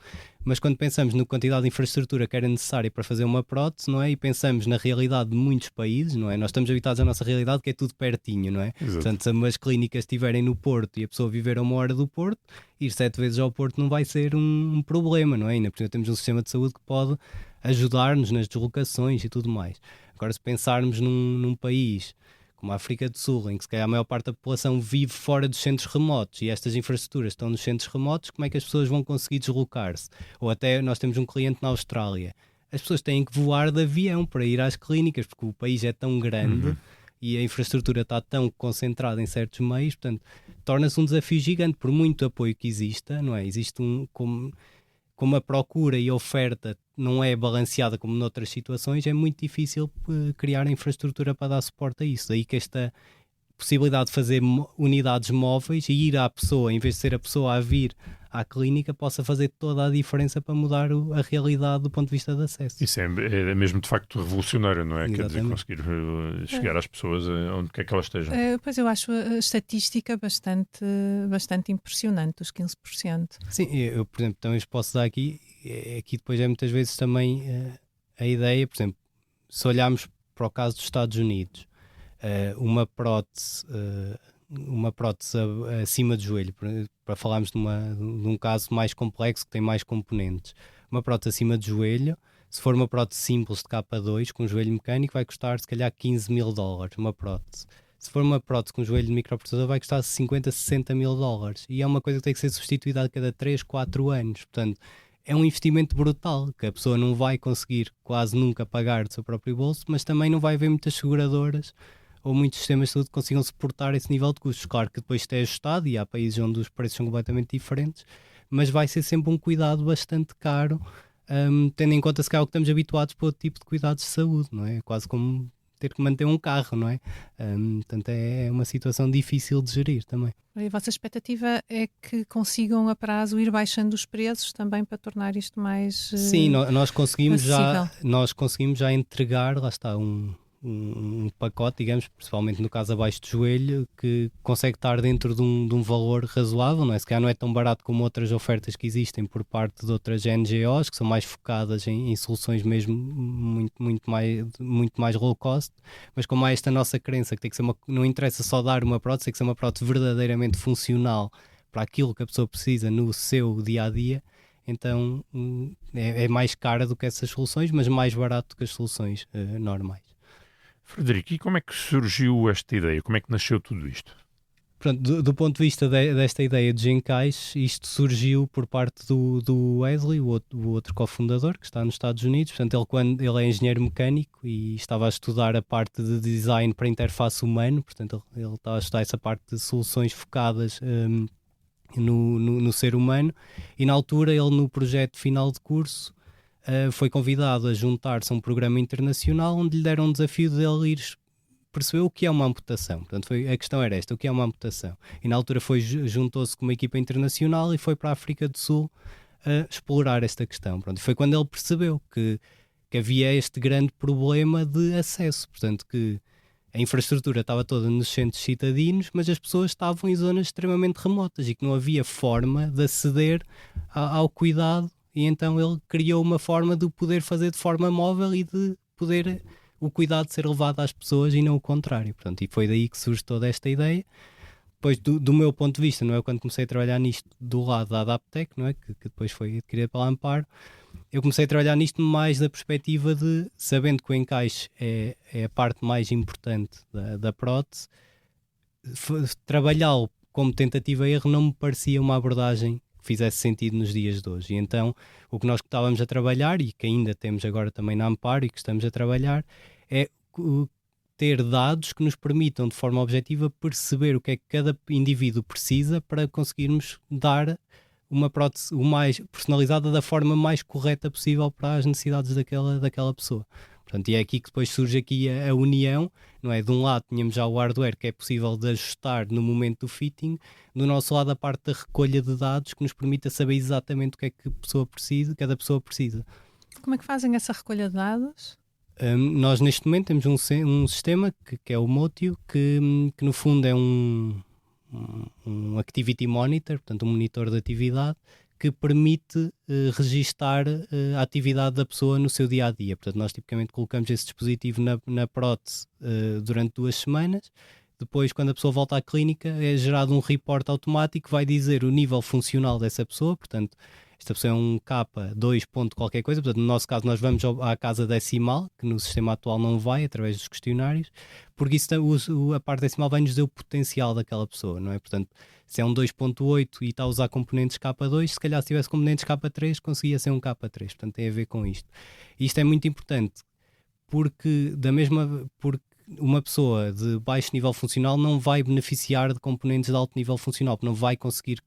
mas quando pensamos na quantidade de infraestrutura que era necessária para fazer uma prótese, não é? E pensamos na realidade de muitos países, não é? Nós estamos habituados à nossa realidade, que é tudo pertinho, não é? Exato. Portanto, se as clínicas estiverem no Porto e a pessoa viver a 1 hora do Porto, ir 7 vezes ao Porto não vai ser um problema, não é? Ainda por cima temos um sistema de saúde que pode ajudar-nos nas deslocações e tudo mais. Agora, se pensarmos num país como a África do Sul, em que se calhar a maior parte da população vive fora dos centros remotos e estas infraestruturas estão nos centros remotos, como é que as pessoas vão conseguir deslocar-se? Ou até nós temos um cliente na Austrália. As pessoas têm que voar de avião para ir às clínicas, porque o país é tão grande e a infraestrutura está tão concentrada em certos meios, portanto, torna-se um desafio gigante, por muito apoio que exista, não é? Existe como a procura e a oferta não é balanceada como noutras situações, é muito difícil criar a infraestrutura para dar suporte a isso. Daí que esta possibilidade de fazer unidades móveis e ir à pessoa, em vez de ser a pessoa a vir à clínica, possa fazer toda a diferença para mudar a realidade do ponto de vista de acesso. Isso é mesmo de facto revolucionário, não é? Exatamente. Quer dizer, conseguir chegar às pessoas onde quer que elas estejam. Pois eu acho a estatística bastante impressionante, os 15%. Sim, eu, por exemplo, também vos posso dar aqui depois é muitas vezes também a ideia, por exemplo, se olharmos para o caso dos Estados Unidos, uma prótese acima do joelho, para falarmos de um caso mais complexo que tem mais componentes, uma prótese acima do joelho, se for uma prótese simples de K2 com joelho mecânico, vai custar se calhar $15.000 uma prótese. Se for uma prótese com joelho de microprocessador, vai custar $50-60 mil. E é uma coisa que tem que ser substituída a cada 3-4 anos. Portanto, é um investimento brutal, que a pessoa não vai conseguir quase nunca pagar do seu próprio bolso, mas também não vai haver muitas seguradoras ou muitos sistemas de saúde que consigam suportar esse nível de custos. Claro que depois isto é ajustado e há países onde os preços são completamente diferentes, mas vai ser sempre um cuidado bastante caro, tendo em conta se calhar o que estamos habituados para outro tipo de cuidados de saúde, não é? Quase como ter que manter um carro, não é? Portanto, é uma situação difícil de gerir também. E a vossa expectativa é que consigam a prazo ir baixando os preços também para tornar isto mais Sim, nós conseguimos acessível. já entregar, lá está, um pacote, digamos, principalmente no caso abaixo do joelho, que consegue estar dentro de um valor razoável, não é? Se calhar não é tão barato como outras ofertas que existem por parte de outras NGOs, que são mais focadas em soluções mesmo muito mais low cost, mas como há esta nossa crença que tem que ser não interessa só dar uma prótese, tem que ser uma prótese verdadeiramente funcional para aquilo que a pessoa precisa no seu dia-a-dia, então é mais cara do que essas soluções, mas mais barato do que as soluções normais. Frederico, e como é que surgiu esta ideia? Como é que nasceu tudo isto? Pronto, do ponto de vista desta ideia de encaixe, isto surgiu por parte do Wesley, o outro cofundador, que está nos Estados Unidos. Portanto, ele é engenheiro mecânico e estava a estudar a parte de design para interface humano. Portanto, ele estava a estudar essa parte de soluções focadas no ser humano. E na altura, ele no projeto final de curso, foi convidado a juntar-se a um programa internacional onde lhe deram um desafio de ele ir perceber o que é uma amputação. Portanto, a questão era esta, o que é uma amputação? E na altura juntou-se com uma equipa internacional e foi para a África do Sul explorar esta questão. Pronto, foi quando ele percebeu que havia este grande problema de acesso. Portanto, que a infraestrutura estava toda nos centros citadinos, mas as pessoas estavam em zonas extremamente remotas e que não havia forma de aceder ao cuidado. E então ele criou uma forma de poder fazer de forma móvel e de poder o cuidado ser levado às pessoas e não o contrário. Portanto, e foi daí que surge toda esta ideia. Depois, do meu ponto de vista, não é? Quando comecei a trabalhar nisto do lado da Adaptec, não é? Que depois foi adquirida pela Amparo, eu comecei a trabalhar nisto mais da perspectiva de, sabendo que o encaixe é a parte mais importante da prótese, trabalhá-lo como tentativa e erro não me parecia uma abordagem fizesse sentido nos dias de hoje. E então o que nós estávamos a trabalhar e que ainda temos agora também na Amparo e que estamos a trabalhar é ter dados que nos permitam de forma objetiva perceber o que é que cada indivíduo precisa para conseguirmos dar uma prótese o mais personalizada da forma mais correta possível para as necessidades daquela pessoa. Portanto, e é aqui que depois surge aqui a união, não é? De um lado tínhamos já o hardware que é possível de ajustar no momento do fitting, do nosso lado a parte da recolha de dados que nos permita saber exatamente o que é que cada pessoa precisa. Como é que fazem essa recolha de dados? Nós neste momento temos um sistema que é o Motio, que no fundo é um um Activity Monitor, portanto um monitor de atividade, que permite registar a atividade da pessoa no seu dia-a-dia. Portanto, nós tipicamente colocamos esse dispositivo na prótese durante 2 semanas. Depois, quando a pessoa volta à clínica, é gerado um report automático que vai dizer o nível funcional dessa pessoa. Portanto, esta pessoa é um K2 ponto qualquer coisa. Portanto, no nosso caso, nós vamos à casa decimal, que no sistema atual não vai, através dos questionários, porque a parte decimal vai nos dizer o potencial daquela pessoa, não é? Portanto, se é um 2.8 e está a usar componentes K2, se calhar se tivesse componentes K3, conseguia ser um K3. Portanto, tem a ver com isto. E isto é muito importante, porque uma pessoa de baixo nível funcional não vai beneficiar de componentes de alto nível funcional, porque não vai conseguir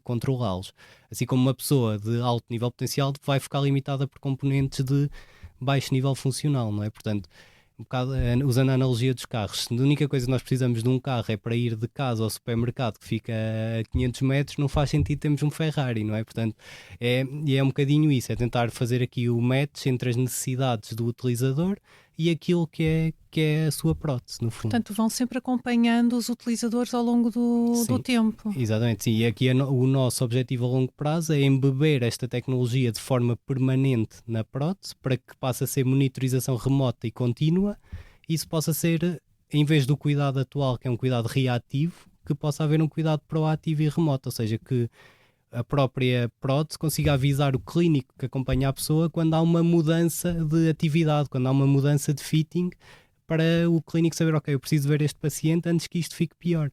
controlá-los. Assim como uma pessoa de alto nível potencial vai ficar limitada por componentes de baixo nível funcional, não é? Portanto, usando a analogia dos carros, se a única coisa que nós precisamos de um carro é para ir de casa ao supermercado que fica a 500 metros, não faz sentido termos um Ferrari, não é? Portanto, é um bocadinho isso, é tentar fazer aqui o match entre as necessidades do utilizador e aquilo que é a sua prótese, no fundo. Portanto, vão sempre acompanhando os utilizadores ao longo do tempo. Exatamente, sim. E aqui o nosso objetivo a longo prazo é embeber esta tecnologia de forma permanente na prótese para que passe a ser monitorização remota e contínua. Isso possa ser, em vez do cuidado atual, que é um cuidado reativo, que possa haver um cuidado proativo e remoto, ou seja, que a própria prótese consiga avisar o clínico que acompanha a pessoa quando há uma mudança de atividade, quando há uma mudança de fitting, para o clínico saber, ok, eu preciso ver este paciente antes que isto fique pior.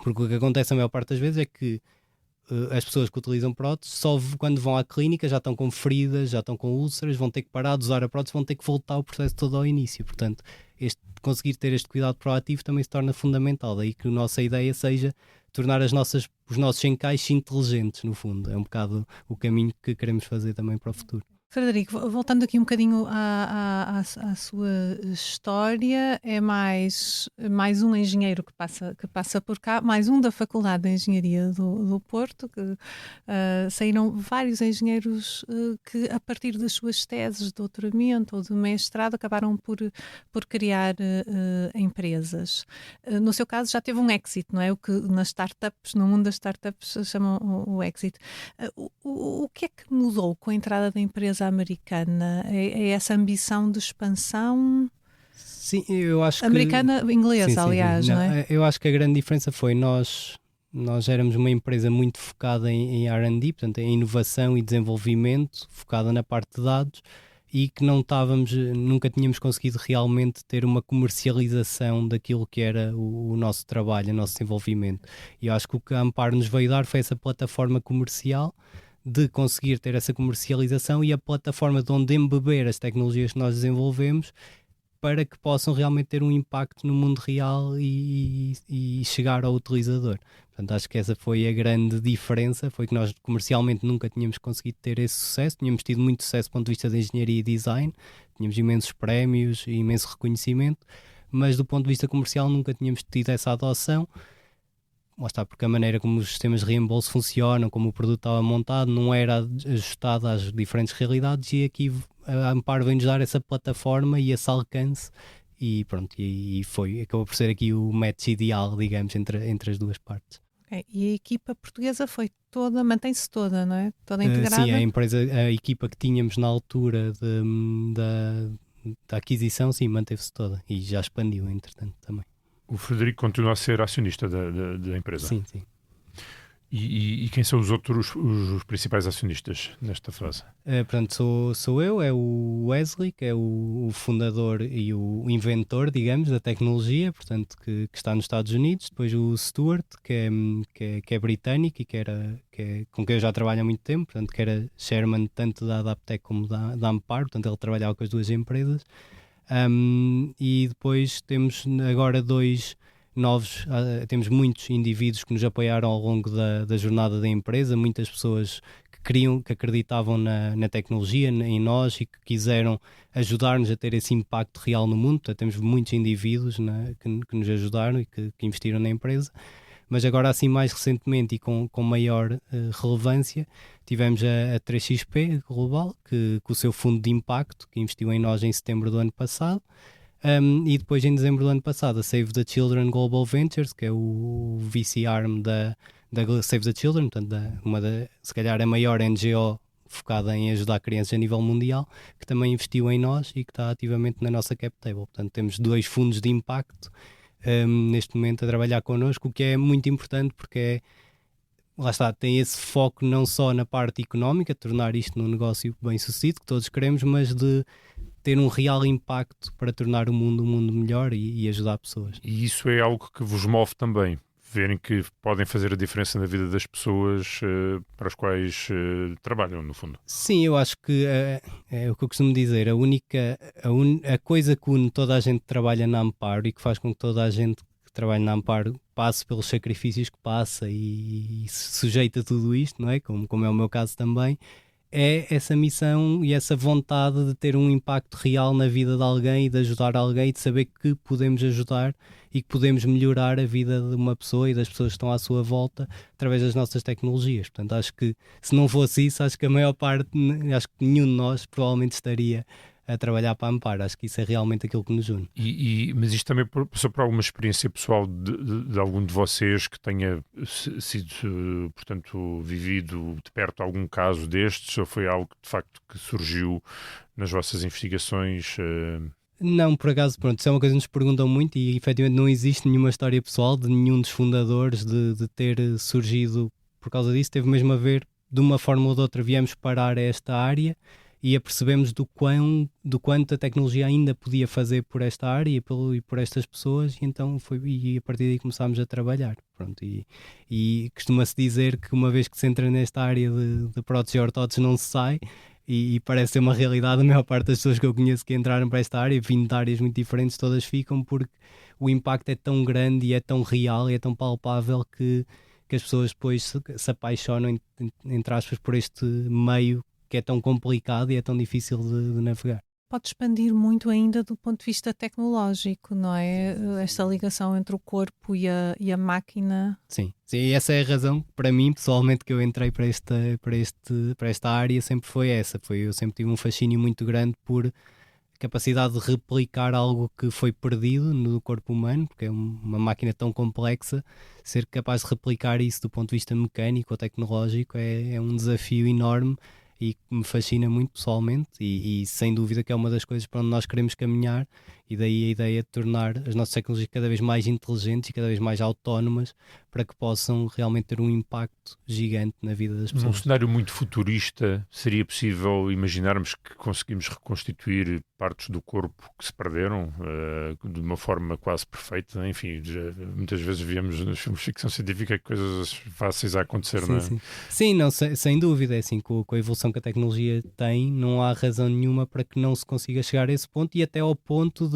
Porque o que acontece a maior parte das vezes é que as pessoas que utilizam próteses só quando vão à clínica já estão com feridas, já estão com úlceras, vão ter que parar de usar a prótese, vão ter que voltar o processo todo ao início. Portanto, conseguir ter este cuidado proativo também se torna fundamental. Daí que a nossa ideia seja tornar os nossos encaixes inteligentes, no fundo. É um bocado o caminho que queremos fazer também para o futuro. Frederico, voltando aqui um bocadinho à sua história, é mais um engenheiro que passa por cá, mais um da Faculdade de Engenharia do Porto, que saíram vários engenheiros que, a partir das suas teses de doutoramento ou de mestrado, acabaram por criar empresas. No seu caso, já teve um exit, não é? O que no mundo das startups chamam o exit. O que é que mudou com a entrada da empresa americana? É essa ambição de expansão? Sim, eu acho americana, inglesa, sim, aliás, não é? Eu acho que a grande diferença foi nós éramos uma empresa muito focada em R&D, portanto em inovação e desenvolvimento, focada na parte de dados, e que nunca tínhamos conseguido realmente ter uma comercialização daquilo que era o nosso trabalho, o nosso desenvolvimento. E eu acho que o que a Amparo nos veio dar foi essa plataforma comercial, de conseguir ter essa comercialização e a plataforma de onde embeber as tecnologias que nós desenvolvemos para que possam realmente ter um impacto no mundo real e chegar ao utilizador. Portanto, acho que essa foi a grande diferença, foi que nós comercialmente nunca tínhamos conseguido ter esse sucesso, tínhamos tido muito sucesso do ponto de vista de engenharia e design, tínhamos imensos prémios e imenso reconhecimento, mas do ponto de vista comercial nunca tínhamos tido essa adoção. Lá está, porque a maneira como os sistemas de reembolso funcionam, como o produto estava montado, não era ajustado às diferentes realidades, e aqui a Amparo vem-nos dar essa plataforma e esse alcance, e pronto, acabou por ser aqui o match ideal, digamos, entre as duas partes. Okay. E a equipa portuguesa mantém-se toda, não é? Toda integrada? Sim, a equipa que tínhamos na altura da aquisição, sim, manteve-se toda, e já expandiu, entretanto, também. O Frederico continua a ser acionista da empresa? Sim, sim. E quem são os principais acionistas nesta fase? Portanto, sou eu, é o Wesley, que é o fundador e o inventor, digamos, da tecnologia, portanto, que está nos Estados Unidos. Depois o Stuart, que é britânico e com quem eu já trabalho há muito tempo, portanto, que era chairman tanto da Adaptec como da Amparo, portanto, ele trabalhava com as duas empresas. E depois temos agora dois novos, temos muitos indivíduos que nos apoiaram ao longo da jornada da empresa, muitas pessoas que acreditavam na tecnologia, em nós, e que quiseram ajudar-nos a ter esse impacto real no mundo. Portanto, temos muitos indivíduos, né, que nos ajudaram e que investiram na empresa. Mas agora, assim, mais recentemente e com maior relevância, tivemos a 3XP Global, que o seu fundo de impacto, que investiu em nós em setembro do ano passado, E depois em dezembro do ano passado a Save the Children Global Ventures, que é o VC arm da Save the Children, portanto, se calhar a maior NGO focada em ajudar crianças a nível mundial, que também investiu em nós e que está ativamente na nossa cap table. Portanto, temos 2 fundos de impacto neste momento a trabalhar connosco, o que é muito importante porque lá está, tem esse foco não só na parte económica, tornar isto num negócio bem sucedido, que todos queremos, mas de ter um real impacto para tornar o mundo um mundo melhor e ajudar pessoas. E isso é algo que vos move também, verem que podem fazer a diferença na vida das pessoas para as quais trabalham, no fundo. Sim, eu acho que é o que eu costumo dizer, a coisa que une toda a gente que trabalha na Amparo e que faz com que toda a gente que trabalha na Amparo passe pelos sacrifícios que passa e se sujeita a tudo isto, não é? Como é o meu caso também, é essa missão e essa vontade de ter um impacto real na vida de alguém e de ajudar alguém e de saber que podemos ajudar e que podemos melhorar a vida de uma pessoa e das pessoas que estão à sua volta através das nossas tecnologias. Portanto, acho que se não fosse isso, acho que a maior parte, acho que nenhum de nós provavelmente estaria a trabalhar para a Amparo. Acho que isso é realmente aquilo que nos une. Mas isto também passou por alguma experiência pessoal de algum de vocês que tenha sido, portanto, vivido de perto algum caso destes, ou foi algo de facto que surgiu nas vossas investigações? Não, por acaso, pronto, isso é uma coisa que nos perguntam muito e efetivamente não existe nenhuma história pessoal de nenhum dos fundadores de ter surgido por causa disso. Teve mesmo a ver, de uma forma ou de outra, viemos parar a esta área e apercebemos do quanto a tecnologia ainda podia fazer por esta área e por estas pessoas, e então a partir daí começámos a trabalhar. Pronto, e costuma-se dizer que uma vez que se entra nesta área de prótese e ortótese não se sai, e parece ser uma realidade. A maior parte das pessoas que eu conheço que entraram para esta área, vindo de áreas muito diferentes, todas ficam porque o impacto é tão grande e é tão real e é tão palpável que as pessoas depois se apaixonam, entre aspas, por este meio que é tão complicado e é tão difícil de navegar. Pode expandir muito ainda do ponto de vista tecnológico, não é? Esta ligação entre o corpo e a máquina. Sim, e essa é a razão, para mim, pessoalmente, que eu entrei para esta área, sempre foi essa. Eu sempre tive um fascínio muito grande por capacidade de replicar algo que foi perdido no corpo humano, porque é uma máquina tão complexa, ser capaz de replicar isso do ponto de vista mecânico ou tecnológico é um desafio enorme e que me fascina muito pessoalmente e sem dúvida que é uma das coisas para onde nós queremos caminhar, e daí a ideia de tornar as nossas tecnologias cada vez mais inteligentes e cada vez mais autónomas para que possam realmente ter um impacto gigante na vida das pessoas. Num cenário muito futurista, seria possível imaginarmos que conseguimos reconstituir partes do corpo que se perderam de uma forma quase perfeita? Enfim, muitas vezes vemos nos filmes de ficção científica coisas fáceis a acontecer, sim, não é? Sim, sim não, sem dúvida. É assim, com a evolução que a tecnologia tem, não há razão nenhuma para que não se consiga chegar a esse ponto, e até ao ponto de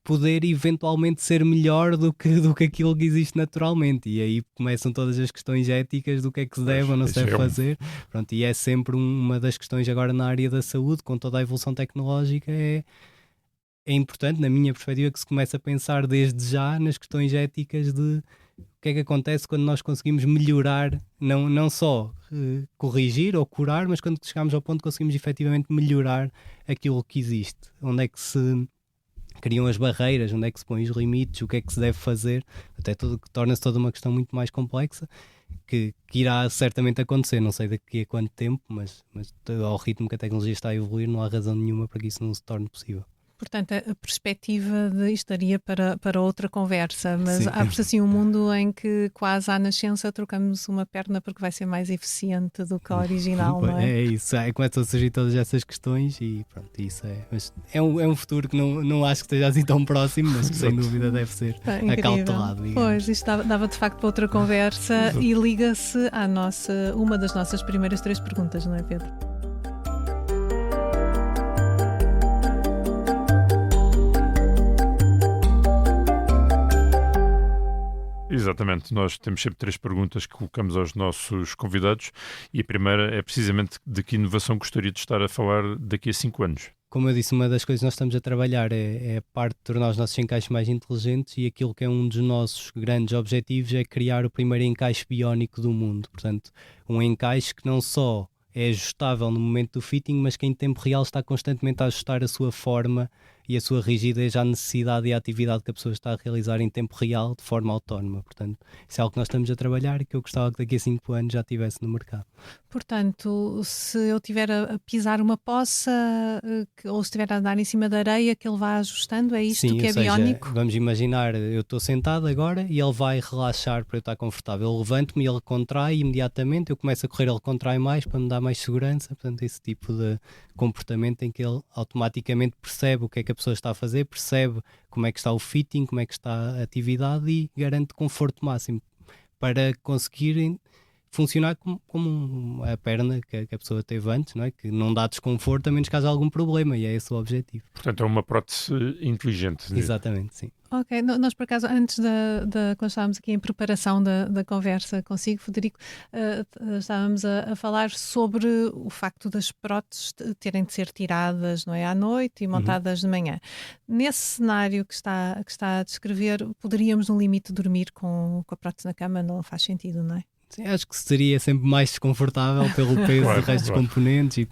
poder eventualmente ser melhor do que aquilo que existe naturalmente, e aí começam todas as questões éticas do que é que se deve ou não se deve fazer. Pronto, e é sempre uma das questões agora na área da saúde, com toda a evolução tecnológica, é importante, na minha perspectiva, que se comece a pensar desde já nas questões éticas de o que é que acontece quando nós conseguimos melhorar, não só corrigir ou curar, mas quando chegamos ao ponto que conseguimos efetivamente melhorar aquilo que existe. Onde é que se criam as barreiras, onde é que se põem os limites, o que é que se deve fazer, até torna-se toda uma questão muito mais complexa, que irá certamente acontecer, não sei daqui a quanto tempo, mas ao ritmo que a tecnologia está a evoluir, não há razão nenhuma para que isso não se torne possível. Portanto, a perspectiva estaria para outra conversa, mas abre-se assim um mundo em que quase à nascença trocamos uma perna porque vai ser mais eficiente do que a original, não é? É isso, começam a surgir todas essas questões e pronto, isso é um futuro que não acho que esteja assim tão próximo, mas que sem dúvida deve ser acautelado. Pois, isto dava de facto para outra conversa e liga-se à uma das nossas primeiras 3 perguntas, não é, Pedro? Exatamente, nós temos sempre 3 perguntas que colocamos aos nossos convidados, e a primeira é precisamente de que inovação gostaria de estar a falar daqui a 5 anos. Como eu disse, uma das coisas que nós estamos a trabalhar é a parte de tornar os nossos encaixes mais inteligentes, e aquilo que é um dos nossos grandes objetivos é criar o primeiro encaixe biónico do mundo. Portanto, um encaixe que não só é ajustável no momento do fitting, mas que em tempo real está constantemente a ajustar a sua forma e a sua rigidez à necessidade e à atividade que a pessoa está a realizar em tempo real, de forma autónoma. Portanto, isso é algo que nós estamos a trabalhar e que eu gostava que daqui a 5 anos já estivesse no mercado. Portanto, se eu estiver a pisar uma poça ou se estiver a andar em cima da areia, que ele vá ajustando, é isto Sim, que é ou seja, biónico? vamos imaginar, eu estou sentado agora e ele vai relaxar para eu estar confortável. Eu levanto-me e ele contrai imediatamente, eu começo a correr, ele contrai mais para me dar mais segurança. Portanto, esse tipo de comportamento em que ele automaticamente percebe o que é que a pessoa está a fazer, percebe como é que está o fitting, como é que está a atividade e garante conforto máximo para conseguir funcionar como a perna que a pessoa teve antes, não é? Que não dá desconforto a menos que haja algum problema, e é esse o objetivo. Portanto, é uma prótese inteligente. Exatamente, sim. Ok, nós por acaso, antes quando estávamos aqui em preparação da conversa consigo, Frederico, estávamos a falar sobre o facto das próteses terem de ser tiradas, não é, à noite e montadas de manhã. Nesse cenário que está a descrever, poderíamos no limite dormir com a prótese na cama? Não faz sentido, não é? Sim, acho que seria sempre mais desconfortável pelo peso Claro, do resto dos componentes e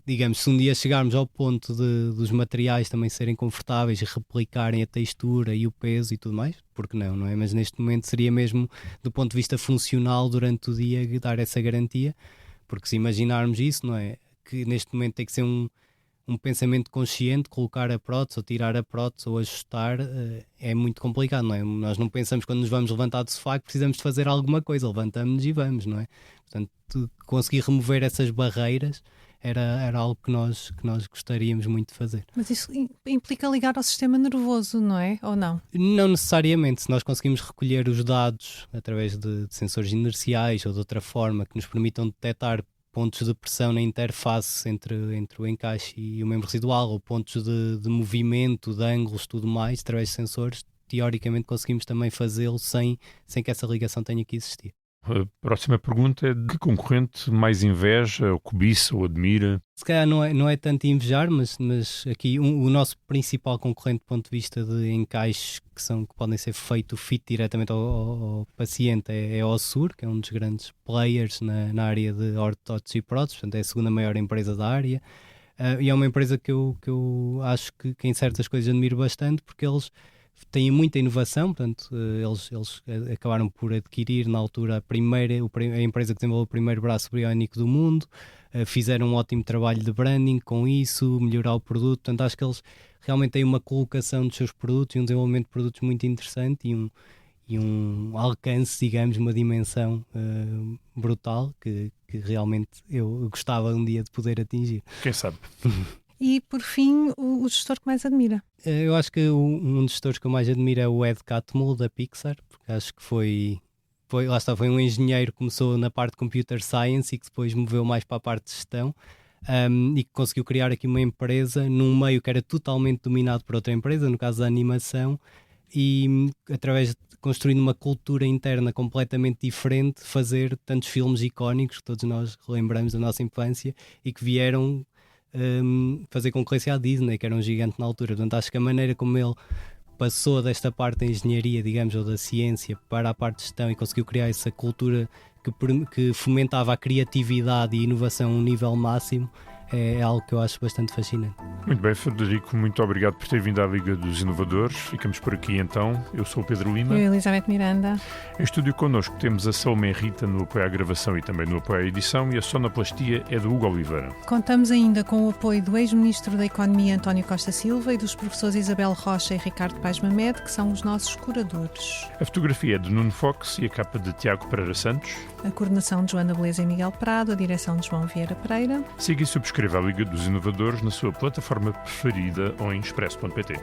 digamos, se um dia chegarmos ao ponto dos materiais também serem confortáveis e replicarem a textura e o peso e tudo mais, porque não é? Mas neste momento seria mesmo do ponto de vista funcional durante o dia dar essa garantia, porque se imaginarmos isso, não é? Que neste momento tem que ser um pensamento consciente, colocar a prótese ou tirar a prótese ou ajustar é muito complicado, não é? Nós não pensamos quando nos vamos levantar do sofá que precisamos de fazer alguma coisa, levantamos-nos e vamos, não é? Portanto, conseguir remover essas barreiras era algo que nós gostaríamos muito de fazer. Mas isso implica ligar ao sistema nervoso, não é? Ou não? Não necessariamente. Se nós conseguimos recolher os dados através de sensores inerciais ou de outra forma que nos permitam detectar pontos de pressão na interface entre o encaixe e o membro residual, ou pontos de movimento, de ângulos, tudo mais, através de sensores, teoricamente conseguimos também fazê-lo sem que essa ligação tenha que existir. A próxima pergunta é: de que concorrente mais inveja, ou cobiça, ou admira? Se calhar não é tanto invejar, mas aqui o nosso principal concorrente do ponto de vista de encaixes que podem ser feitos fit diretamente ao paciente é a Ossur, que é um dos grandes players na área de ortóteses e próteses, portanto é a segunda maior empresa da área, e é uma empresa que eu acho que em certas coisas admiro bastante, porque eles têm muita inovação. Portanto, eles acabaram por adquirir na altura a empresa que desenvolveu o primeiro braço biónico do mundo, fizeram um ótimo trabalho de branding com isso, melhorar o produto. Portanto, acho que eles realmente têm uma colocação dos seus produtos e um desenvolvimento de produtos muito interessante e um alcance, digamos, uma dimensão brutal que realmente eu gostava um dia de poder atingir. Quem sabe? E, por fim, o gestor que mais admira? Eu acho que um dos gestores que eu mais admiro é o Ed Catmull, da Pixar, porque acho que foi um engenheiro que começou na parte de Computer Science e que depois moveu mais para a parte de gestão, e que conseguiu criar aqui uma empresa num meio que era totalmente dominado por outra empresa, no caso da animação, e através de construindo uma cultura interna completamente diferente, fazer tantos filmes icónicos que todos nós relembramos da nossa infância e que vieram fazer concorrência à Disney, que era um gigante na altura. Portanto, acho que a maneira como ele passou desta parte da engenharia, digamos, ou da ciência para a parte de gestão e conseguiu criar essa cultura que fomentava a criatividade e inovação a um nível máximo, é algo que eu acho bastante fascinante. Muito bem, Frederico, muito obrigado por ter vindo à Liga dos Inovadores. Ficamos por aqui então. Eu sou o Pedro Lima. Eu, Elizabeth Miranda. Em estúdio connosco temos a Salomé Rita no apoio à gravação e também no apoio à edição, e a sonoplastia é do Hugo Oliveira. Contamos ainda com o apoio do ex-ministro da Economia António Costa Silva e dos professores Isabel Rocha e Ricardo Paes Mamed, que são os nossos curadores. A fotografia é de Nuno Fox e a capa de Tiago Pereira Santos. A coordenação de Joana Beleza e Miguel Prado, a direção de João Vieira Pereira. Siga e subscreva a Liga dos Inovadores na sua plataforma preferida ou em expresso.pt.